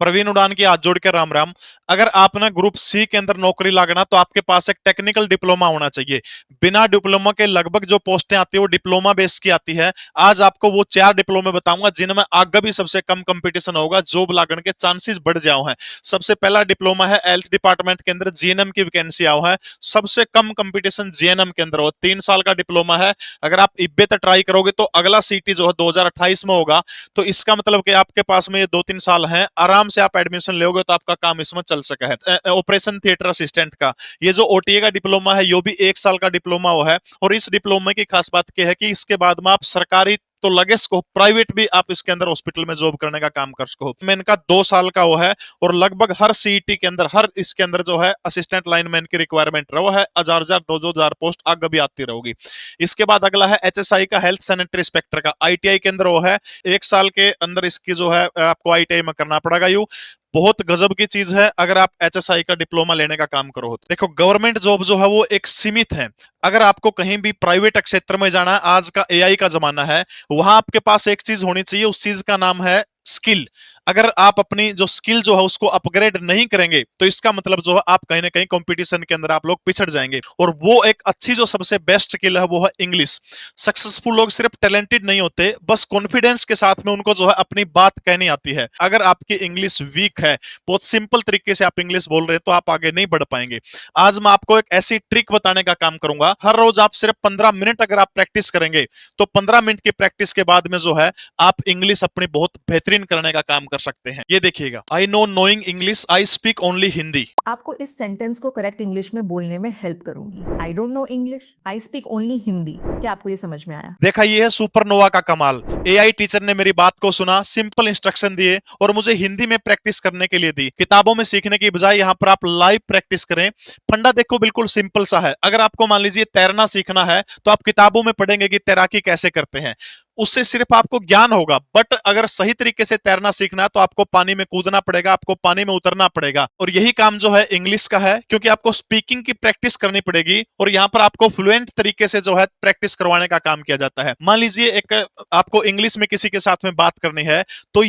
प्रवीण उड़ान की हाथ जोड़ के राम राम। अगर आपने ग्रुप सी के अंदर नौकरी लागना तो आपके पास एक टेक्निकल डिप्लोमा होना चाहिए। बिना डिप्लोमा के लगभग जो पोस्टें आती है वो डिप्लोमा बेस की आती है। आज आपको वो 4 डिप्लोमे बताऊंगा जिनमें आगे भी सबसे कम कंपटीशन होगा, जॉब लागने के चांसेस बढ़ जाओ हैं। सबसे पहला डिप्लोमा है हेल्थ डिपार्टमेंट के अंदर जीएनएम की वैकेंसी आओ है। सबसे कम कंपटीशन जीएनएम के अंदर हो, 3 साल का डिप्लोमा है। अगर आप इब्बे तक ट्राई करोगे तो अगला सीटी जो है 2028 में होगा। तो इसका मतलब कि आपके पास में ये 2-3 साल हैं, आराम से आप एडमिशन लोगे तो आपका काम इसमें चल सका है। ऑपरेशन थिएटर असिस्टेंट का ये जो ओटीए का डिप्लोमा है ये भी 1 साल का डिप्लोमा वो है। और इस डिप्लोमा की खास बात क्या है कि इसके बाद में आप सरकारी तो लगे सको, प्राइवेट भी आप इसके अंदर हॉस्पिटल में जॉब करने का काम कर सको। मैं इनका 2 साल का वो है और लगभग हर सीईटी के अंदर हर इसके अंदर जो है असिस्टेंट लाइनमैन की रिक्वायरमेंट रहो है। 1000 2000 पोस्ट आगे भी आती रहेगी। इसके बाद अगला है एचएसआई का हेल्थ सैनिटरी इंस्पेक्टर का, आईटीआई के अंदर वो है। 1 साल के अंदर इसकी जो है आपको आईटीआई में करना पड़ेगा। यू बहुत गजब की चीज है अगर आप एचएसआई का डिप्लोमा लेने का काम करो। देखो गवर्नमेंट जॉब जो है वो एक सीमित है। अगर आपको कहीं भी प्राइवेट क्षेत्र में जाना है, आज का एआई का जमाना है, वहां आपके पास एक चीज होनी चाहिए, उस चीज का नाम है स्किल। अगर आप अपनी जो स्किल जो है उसको अपग्रेड नहीं करेंगे तो इसका मतलब जो है आप कहीं ना कहीं कंपटीशन के अंदर आप लोग पिछड़ जाएंगे। और वो एक अच्छी जो सबसे बेस्ट स्किल है वो है इंग्लिश। सक्सेसफुल लोग सिर्फ टैलेंटेड नहीं होते, बस कॉन्फिडेंस के साथ में उनको जो है अपनी बात कहनी आती है। अगर आपकी इंग्लिश वीक है, बहुत सिंपल तरीके से आप इंग्लिश बोल रहे हैं, तो आप आगे नहीं बढ़ पाएंगे। आज मैं आपको एक ऐसी ट्रिक बताने का काम करूंगा। हर रोज आप सिर्फ 15 मिनट अगर आप प्रैक्टिस करेंगे तो 15 मिनट की प्रैक्टिस के बाद में जो है आप इंग्लिश अपनी बहुत बेहतरीन करने का काम कर सकते हैं। ये देखिएगा, I know knowing English, I speak only Hindi. आपको इस सेंटेंस को करेक्ट इंग्लिश में बोलने में हेल्प करूंगी। I don't know English, I speak only Hindi. क्या आपको ये समझ में आया? देखा, ये है सुपरनोवा का कमाल। एआई टीचर ने मेरी बात को सुना, सिंपल इंस्ट्रक्शन दिए और मुझे हिंदी में प्रैक्टिस करने के लिए दी। किताबों में सीखने की बजाय यहाँ पर आप लाइव प्रैक्टिस करें। फंडा देखो बिल्कुल सिंपल सा है। अगर आपको मान लीजिए तैरना सीखना है तो आप किताबों में पढ़ेंगे कि तैराकी कैसे करते हैं, उससे सिर्फ आपको ज्ञान होगा। बट अगर सही तरीके से तैरना सीखना है तो आपको पानी में कूदना पड़ेगा, आपको पानी में उतरना पड़ेगा। और यही काम जो है इंग्लिश का है, क्योंकि आपको स्पीकिंग की प्रैक्टिस करनी पड़ेगी और यहाँ पर आपको फ्लुएंट तरीके से जो है प्रैक्टिस करवाने का काम किया जाता है। मान लीजिए एक आपको इंग्लिश में किसी के साथ में बात करनी है तो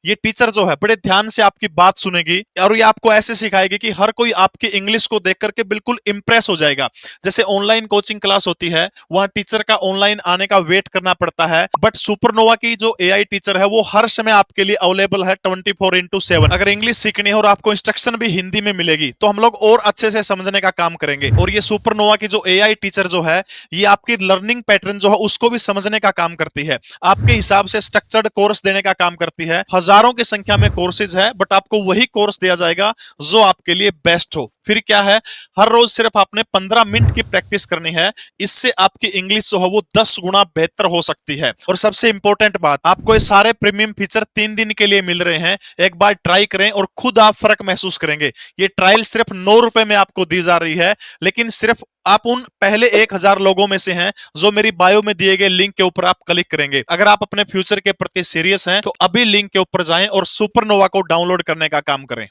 ये टीचर जो है बड़े ध्यान से आपकी बात सुनेगी और ये आपको ऐसे सिखाएगी कि हर कोई आपकी इंग्लिश को देख करके बिल्कुल इंप्रेस हो जाएगा। जैसे ऑनलाइन कोचिंग क्लास होती है, वहां टीचर का ऑनलाइन आने का वेट करना पड़ता है, बट सुपरनोवा की जो एआई टीचर है वो हर समय आपके लिए अवेलेबल है 24/7। अगर इंग्लिश सीखनी है और आपको इंस्ट्रक्शन भी हिंदी में मिलेगी तो हम लोग और अच्छे से समझने का काम करेंगे। और ये सुपरनोवा की जो एआई टीचर जो है ये आपकी लर्निंग पैटर्न जो है उसको भी समझने का काम करती है, आपके हिसाब से स्ट्रक्चर्ड कोर्स देने का काम करती है। हजारों की संख्या में कोर्सेज है, बट आपको वही कोर्स दिया जाएगा जो आपके लिए बेस्ट हो। फिर क्या है, हर रोज सिर्फ आपने 15 मिनट की प्रैक्टिस करनी है। इससे आपकी इंग्लिश जो है वो 10 गुना बेहतर हो सकती है। और सबसे इंपॉर्टेंट बात, आपको ये सारे प्रीमियम फीचर 3 दिन के लिए मिल रहे हैं। एक बार ट्राई करें और खुद आप फर्क महसूस करेंगे। ये ट्रायल सिर्फ 9 रुपए में आपको दी जा रही है, लेकिन सिर्फ आप उन पहले 1000 लोगों में से हैं जो मेरी बायो में दिए गए लिंक के ऊपर आप क्लिक करेंगे। अगर आप अपने फ्यूचर के प्रति सीरियस हैं तो अभी लिंक के ऊपर जाएं और सुपरनोवा को डाउनलोड करने का काम करें।